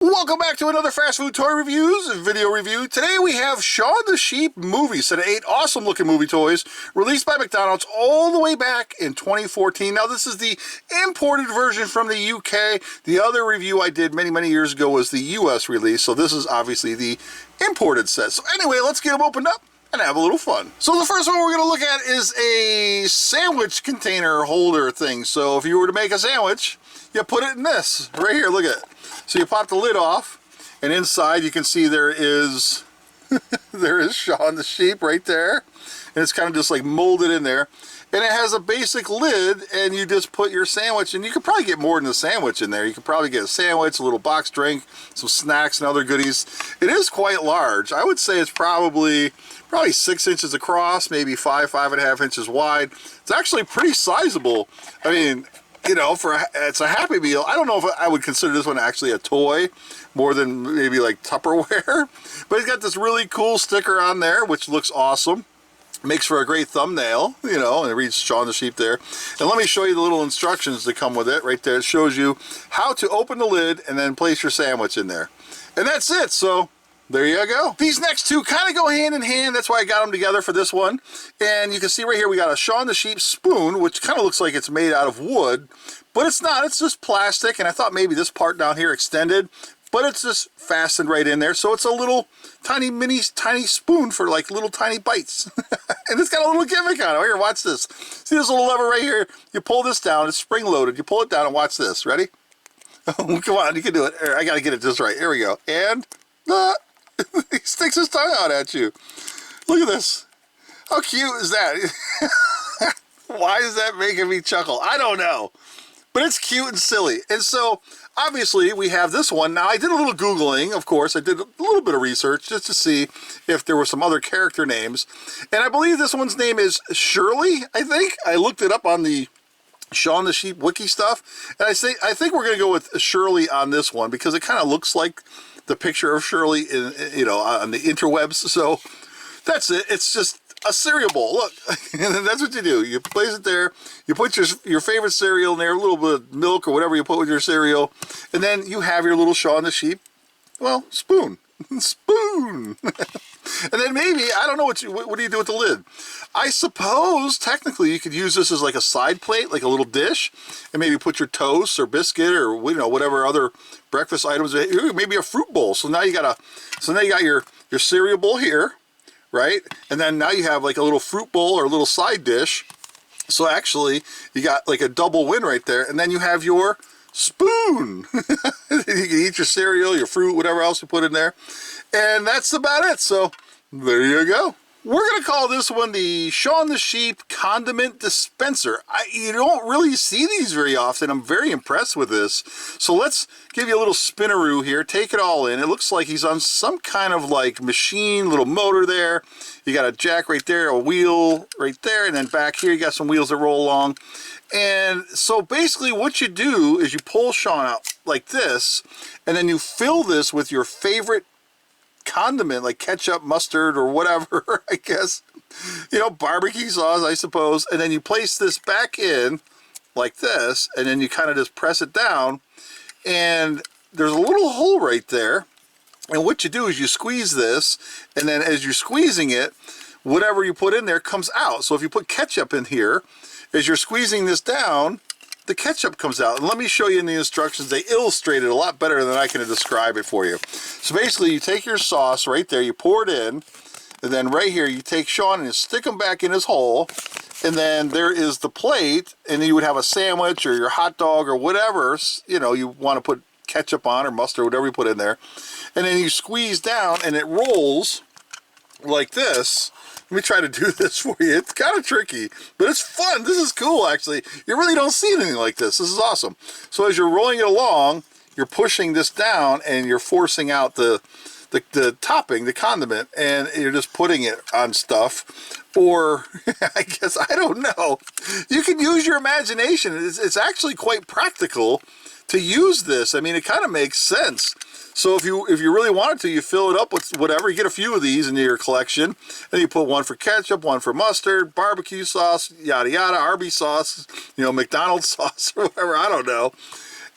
Welcome back to another Fast Food Toy Reviews video review. Today we have Shaun the Sheep movie, set of 8 awesome looking movie toys released by McDonald's all the way back in 2014. Now this is the imported version from the UK. The other review I did many years ago was the US release, so this is obviously the imported set. So anyway, let's get them opened up and have a little fun. So the first one we're going to look at is a sandwich container holder thing. So if you were to make a sandwich, you put it in this right here. Look at it. So you pop the lid off, and inside you can see there is there is Shaun the Sheep right there, and it's kind of just like molded in there. And it has a basic lid, and you just put your sandwich, and you could probably get more than a sandwich in there. You could probably get a sandwich, a little box drink, some snacks and other goodies. It is quite large. I would say it's probably 6 inches across, maybe 5.5 inches wide. It's actually pretty sizable. I mean, you know, it's a Happy Meal. I don't know if I would consider this one actually a toy more than maybe like Tupperware, but it's got this really cool sticker on there, which looks awesome. Makes for a great thumbnail, you know, and it reads Shaun the Sheep there. And let me show you the little instructions that come with it right there. It shows you how to open the lid and then place your sandwich in there. And that's it. So there you go. These next two kind of go hand in hand. That's why I got them together for this one. And you can see right here we got a Shaun the Sheep spoon, which kind of looks like it's made out of wood, but it's not. It's just plastic, and I thought maybe this part down here extended, but it's just fastened right in there. So it's a little tiny spoon for like little tiny bites. And it's got a little gimmick on it. Here, watch this. See this little lever right here? You pull this down, it's spring loaded. You pull it down and watch this. Ready? Oh, come on, you can do it. Here, I gotta get it just right. Here we go. And he sticks his tongue out at you. Look at this. How cute is that? Why is that making me chuckle? I don't know. But it's cute and silly. And so, obviously, we have this one. Now, I did a little Googling, of course. I did a little bit of research just to see if there were some other character names. And I believe this one's name is Shirley, I think. I looked it up on the Shaun the Sheep wiki stuff. And I think we're going to go with Shirley on this one because it kind of looks like the picture of Shirley in, you know, on the interwebs. So that's it. It's just a cereal bowl. Look, and that's what you do. You place it there. You put your favorite cereal in there, a little bit of milk or whatever you put with your cereal, and then you have your little Shaun the Sheep, well, spoon. Spoon. And then maybe, I don't know what do you do with the lid? I suppose technically you could use this as like a side plate, like a little dish, and maybe put your toast or biscuit or, you know, whatever other breakfast items, maybe a fruit bowl. So now you got your cereal bowl here, right? And then now you have like a little fruit bowl or a little side dish. So actually you got like a double win right there, and then you have your spoon. You can eat your cereal, your fruit, whatever else you put in there, and that's about it. So there you go. We're going to call this one the Shaun the Sheep Condiment Dispenser. You don't really see these very often. I'm very impressed with this. So let's give you a little spinaroo here. Take it all in. It looks like he's on some kind of like machine, little motor there. You got a jack right there, a wheel right there, and then back here you got some wheels that roll along. And so basically what you do is you pull Shaun out like this, and then you fill this with your favorite condiment, like ketchup, mustard, or whatever, I guess. You know, barbecue sauce, I suppose. And then you place this back in like this, and then you kind of just press it down, and there's a little hole right there. And what you do is you squeeze this, and then as you're squeezing it, whatever you put in there comes out. So if you put ketchup in here, as you're squeezing this down, the ketchup comes out. And let me show you in the instructions. They illustrate it a lot better than I can describe it for you. So basically, you take your sauce right there, you pour it in, and then right here, you take Shaun and you stick him back in his hole, and then there is the plate, and you would have a sandwich or your hot dog or whatever, you know, you want to put ketchup on or mustard, whatever you put in there. And then you squeeze down, and it rolls like this. Let me try to do this for you. It's kind of tricky, but it's fun. This is cool, actually. You really don't see anything like this. This is awesome. So as you're rolling it along, you're pushing this down, and you're forcing out the topping, the condiment, and you're just putting it on stuff. Or, I guess, I don't know. You can use your imagination. It's actually quite practical to use this. I mean, it kind of makes sense. So if you really wanted to, you fill it up with whatever. You get a few of these in your collection, and you put one for ketchup, one for mustard, barbecue sauce, yada yada, Arby's sauce, you know, McDonald's sauce or whatever, I don't know.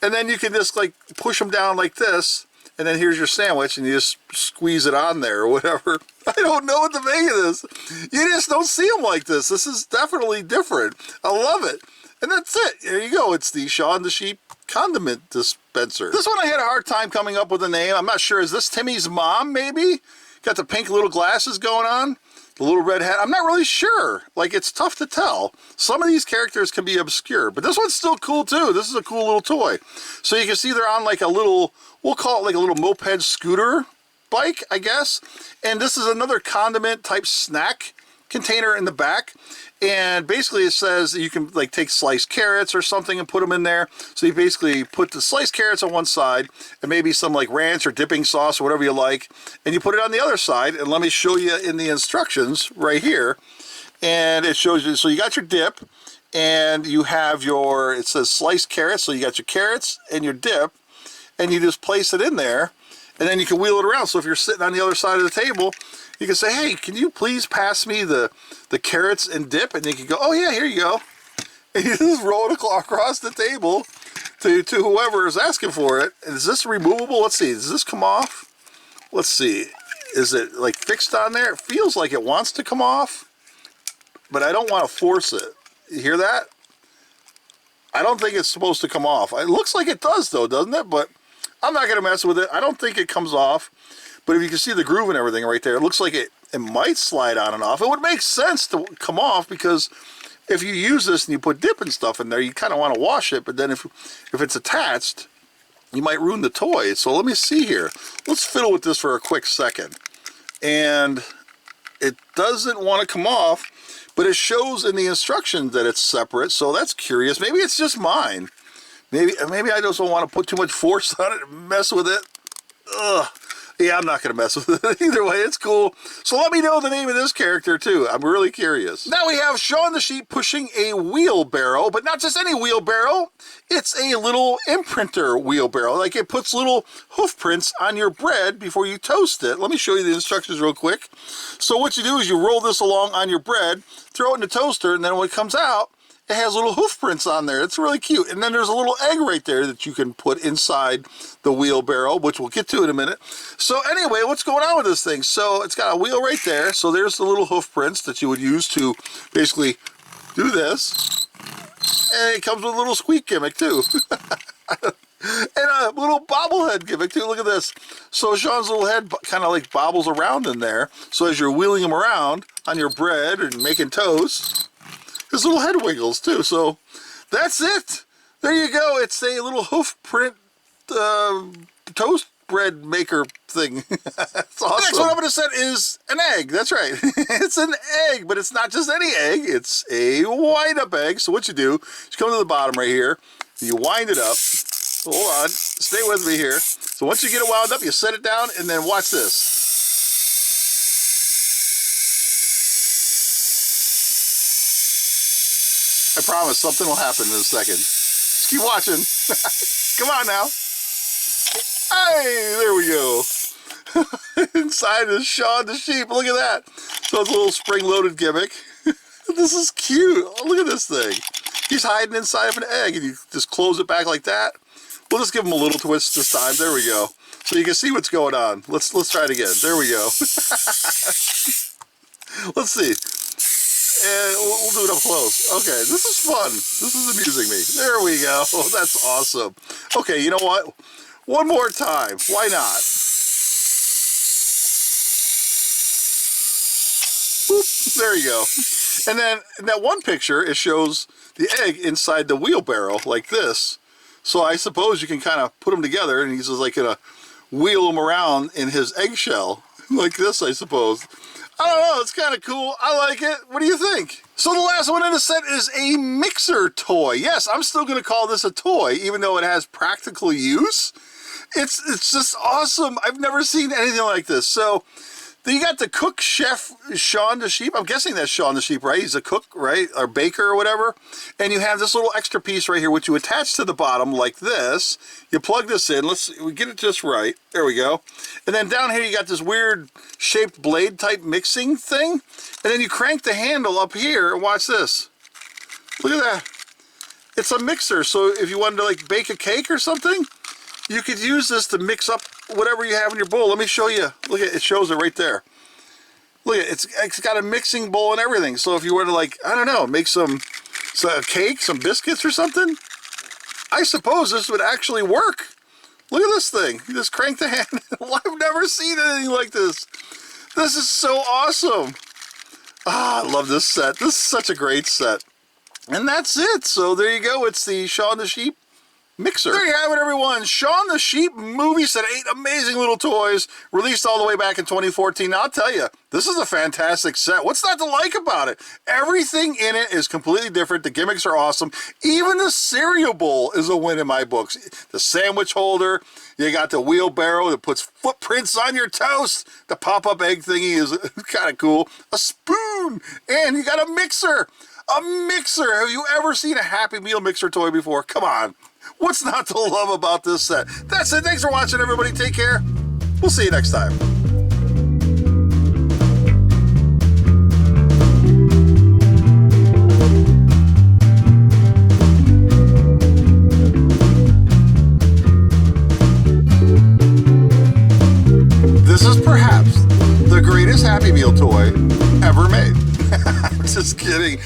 And then you can just like push them down like this, and then here's your sandwich, and you just squeeze it on there or whatever. I don't know what to make of this. You just don't see them like this. This is definitely different. I love it. And that's it. There you go. It's the Shaun the Sheep condiment dispenser. This one I had a hard time coming up with a name. I'm not sure. Is this Timmy's mom, maybe? Got the pink little glasses going on. The little red hat. I'm not really sure. Like, it's tough to tell. Some of these characters can be obscure, but this one's still cool too. This is a cool little toy. So you can see they're on like a little, we'll call it like a little moped scooter bike, I guess. And this is another condiment type snack container in the back. And basically it says that you can like take sliced carrots or something and put them in there. So you basically put the sliced carrots on one side and maybe some like ranch or dipping sauce or whatever you like. And you put it on the other side. And let me show you in the instructions right here. And it shows you, so you got your dip and you have your, it says sliced carrots. So you got your carrots and your dip and you just place it in there. And then you can wheel it around. So if you're sitting on the other side of the table, you can say, hey, can you please pass me the carrots and dip? And they can go, oh yeah, here you go. And you just roll it across the table to whoever is asking for it. And is this removable? Let's see. Does this come off? Let's see. Is it like fixed on there? It feels like it wants to come off, but I don't want to force it. You hear that? I don't think it's supposed to come off. It looks like it does though, doesn't it? But I'm not going to mess with it. I don't think it comes off. But if you can see the groove and everything right there, it looks like it might slide on and off. It would make sense to come off because if you use this and you put dip and stuff in there, you kind of want to wash it. But then if it's attached, you might ruin the toy. So let me see here. Let's fiddle with this for a quick second. And it doesn't want to come off, but it shows in the instructions that it's separate. So that's curious. Maybe it's just mine. Maybe I just don't want to put too much force on it and mess with it. Ugh. Yeah, I'm not going to mess with it. Either way, it's cool. So let me know the name of this character, too. I'm really curious. Now we have Shaun the Sheep pushing a wheelbarrow, but not just any wheelbarrow. It's a little imprinter wheelbarrow. Like, it puts little hoof prints on your bread before you toast it. Let me show you the instructions real quick. So what you do is you roll this along on your bread, throw it in the toaster, and then when it comes out, it has little hoof prints on there. It's really cute. And then there's a little egg right there that you can put inside the wheelbarrow, which we'll get to in a minute. So anyway, what's going on with this thing? So it's got a wheel right there. So there's the little hoof prints that you would use to basically do this. And it comes with a little squeak gimmick too. And a little bobblehead gimmick too. Look at this. So Shaun's little head kind of like bobbles around in there. So as you're wheeling him around on your bread and making toast, his little head wiggles too. So that's it. There you go. It's a little hoof print toast bread maker thing. That's awesome. The next one I'm going to set is an egg. That's right. It's an egg, but it's not just any egg. It's a wind-up egg. So what you do is you come to the bottom right here, and you wind it up. Hold on. Stay with me here. So once you get it wound up, you set it down, and then watch this. I promise something will happen in a second. Just keep watching. Come on now. Hey, there we go. Inside is Shaun the Sheep. Look at that. So it's a little spring-loaded gimmick. This is cute. Oh, look at this thing. He's hiding inside of an egg, and you just close it back like that. We'll just give him a little twist this time. There we go. So you can see what's going on. Let's try it again. There we go. Let's see. And we'll do it up close. Okay, this is fun. This is amusing me. There we go. That's awesome. Okay, you know what? One more time. Why not? Boop. There you go. And then in that one picture, it shows the egg inside the wheelbarrow like this. So I suppose you can kind of put them together, and he's just like going to wheel them around in his eggshell like this, I suppose. I don't know, it's kind of cool. I like it. What do you think? So the last one in the set is a mixer toy. Yes, I'm still going to call this a toy, even though it has practical use. It's just awesome. I've never seen anything like this. So you got the cook chef Shaun the Sheep. I'm guessing that's Shaun the Sheep, right? He's a cook, right? Or baker or whatever. And you have this little extra piece right here, which you attach to the bottom like this. You plug this in. We get it just right. There we go. And then down here you got this weird shaped blade type mixing thing. And then you crank the handle up here and watch this. Look at that. It's a mixer. So if you wanted to like bake a cake or something, you could use this to mix up whatever you have in your bowl. Let me show you. Look at it, shows it right there. Look at it, it's got a mixing bowl and everything. So if you were to, like, I don't know, make some cake, some biscuits or something, I suppose this would actually work. Look at this thing. You just crank the handle. I've never seen anything like this. This is so awesome. Ah, I love this set. This is such a great set. And that's it. So there you go. It's the Shaun the Sheep mixer. There you have it, everyone. Shaun the Sheep movie set. 8 amazing little toys released all the way back in 2014. Now, I'll tell you, this is a fantastic set. What's not to like about it? Everything in it is completely different. The gimmicks are awesome. Even the cereal bowl is a win in my books. The sandwich holder. You got the wheelbarrow that puts footprints on your toast. The pop-up egg thingy is kind of cool. A spoon. And you got a mixer. A mixer. Have you ever seen a Happy Meal mixer toy before? Come on. What's not to love about this set? That's it. Thanks for watching, everybody. Take care. We'll see you next time. This is perhaps the greatest Happy Meal toy ever made. I'm just kidding.